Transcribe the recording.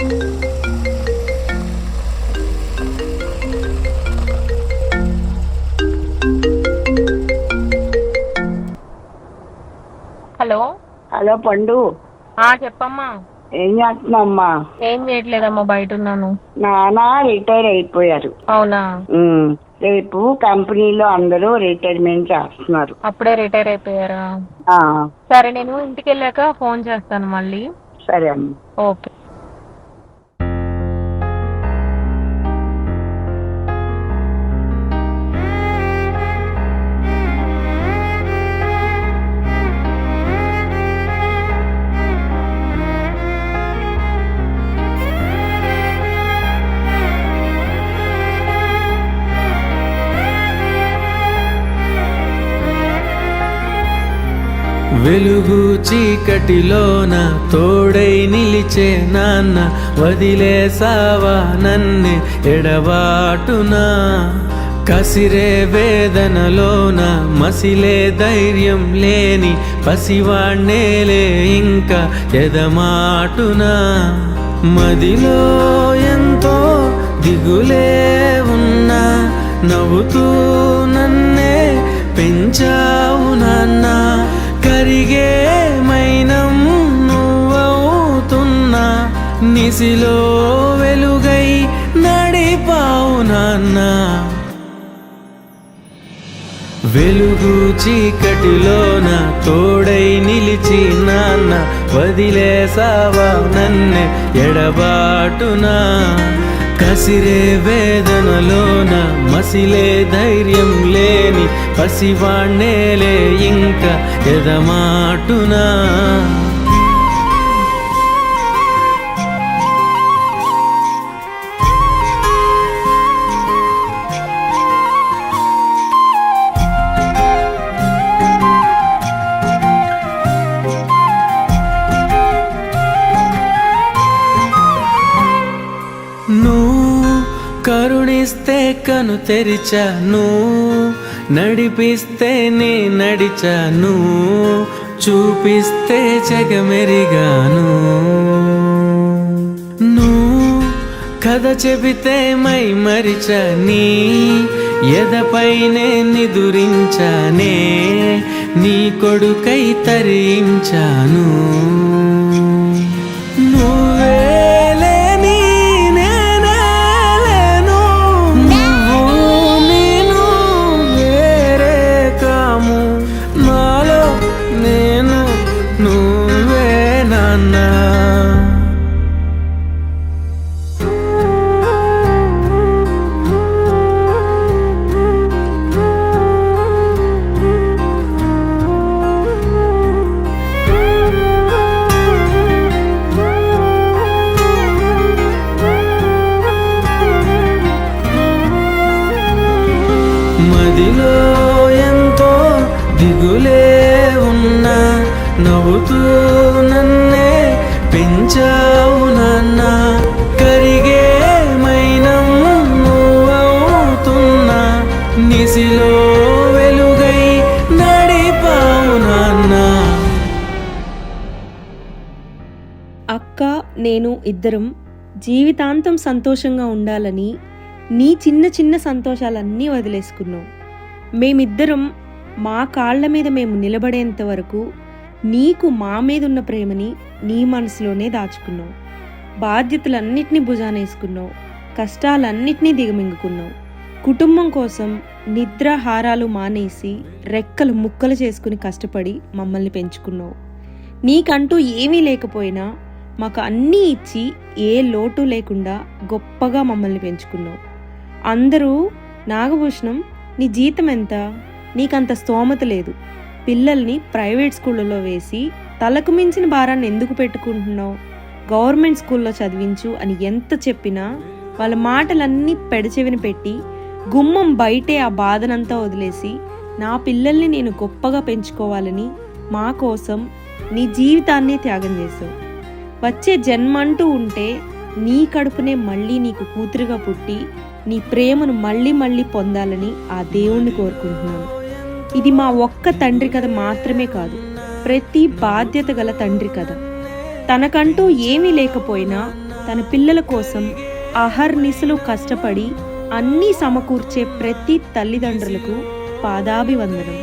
Hello. Hello పండు. చెప్పమ్మా. ఏం చేస్తున్నామ్మా? ఏం చేయట్లేదమ్మా, బయట ఉన్నాను. నాన్న రిటైర్ అయిపోయారు. అవునా? రేపు కంపెనీలో అందరూ రిటైర్మెంట్ చేస్తున్నారు. అప్పుడే రిటైర్ అయిపోయారా? సరే, నేను ఇంటికి వెళ్ళాక ఫోన్ చేస్తాను మళ్ళీ. సరే అమ్మ. ఓకే. వెలుగు చీకటిలోన తోడై నిలిచే నాన్న, వదిలేసావా నన్నే ఎడబాటునా? కసిరే వేదనలోన మసిలే ధైర్యం లేని పసివాణ్ణేలే ఇంకా ఎదమాటునా? మదిలో ఎంతో దిగులే ఉన్నా, నవ్వుతూ నన్నే పెంచావు నాన్న. కరిగే మైనం నువ్వవుతున్నా, నిసిలో వెలుగై నడిపావు నాన్న. వెలుగు చీకటిలోన తోడై నిలిచి నాన్న, వదిలేసావా నన్నే ఎడబాటునా? కసిరే వేదనలోన మసిలే ధైర్యం లేని పసివాణ్ణేలే ఇంకా ఎదమాటునా? కరుణిస్తే కను తెరిచాను, నడిపిస్తే నే నడిచాను, చూపిస్తే జగమెరిగాను. నువ్వు కథ చెబితే మై మరిచని, ఎదపైనే నిదురించానే, నీ కొడుకై తరించాను. మదిలో ఎంతో దిగులే ఉన్నా, నవ్వుతూ నన్నే పెంచావు నాన్న. కరిగే మైనం నువ్వవుతున్నా, నిసిలో వెలుగై నడిపావు నాన్న. అక్క నేను ఇద్దరం జీవితాంతం సంతోషంగా ఉండాలని నీ చిన్న చిన్న సంతోషాలన్నీ వదిలేసుకున్నావు. మేమిద్దరం మా కాళ్ళ మీద మేము నిలబడేంత వరకు నీకు మా మీద ఉన్న ప్రేమని నీ మనసులోనే దాచుకున్నావు. బాధ్యతలన్నిటినీ భుజానేసుకున్నావు, కష్టాలన్నిటినీ దిగమింగుకున్నావు. కుటుంబం కోసం నిద్రాహారాలు మానేసి రెక్కలు ముక్కలు చేసుకుని కష్టపడి మమ్మల్ని పెంచుకున్నావు. నీకంటూ ఏమీ లేకపోయినా మాకు అన్నీ ఇచ్చి ఏ లోటు లేకుండా గొప్పగా మమ్మల్ని పెంచుకున్నావు. అందరూ నాగభూషణం నీ జీతం ఎంత, నీకంత స్తోమత లేదు, పిల్లల్ని ప్రైవేట్ స్కూళ్ళలో వేసి తలకు మించిన భారాన్ని ఎందుకు పెట్టుకుంటున్నావు, గవర్నమెంట్ స్కూల్లో చదివించు అని ఎంత చెప్పినా వాళ్ళ మాటలన్నీ పెడచెవిన పెట్టి గుమ్మం బయటే ఆ బాధనంతా వదిలేసి నా పిల్లల్ని నేను గొప్పగా పెంచుకోవాలని మా కోసం నీ జీవితాన్ని త్యాగం చేసావు. వచ్చే జన్మంటూ ఉంటే నీ కడుపునే మళ్ళీ నీకు కూతురుగా పుట్టి నీ ప్రేమను మళ్ళీ మళ్ళీ పొందాలని ఆ దేవుణ్ణి కోరుకుంటున్నాను. ఇది మా ఒక్క తండ్రి కథ మాత్రమే కాదు, ప్రతి బాధ్యత గల తండ్రి కథ. తనకంటూ ఏమీ లేకపోయినా తన పిల్లల కోసం అహర్నిశలు కష్టపడి అన్నీ సమకూర్చే ప్రతి తల్లిదండ్రులకు పాదాభివందనం.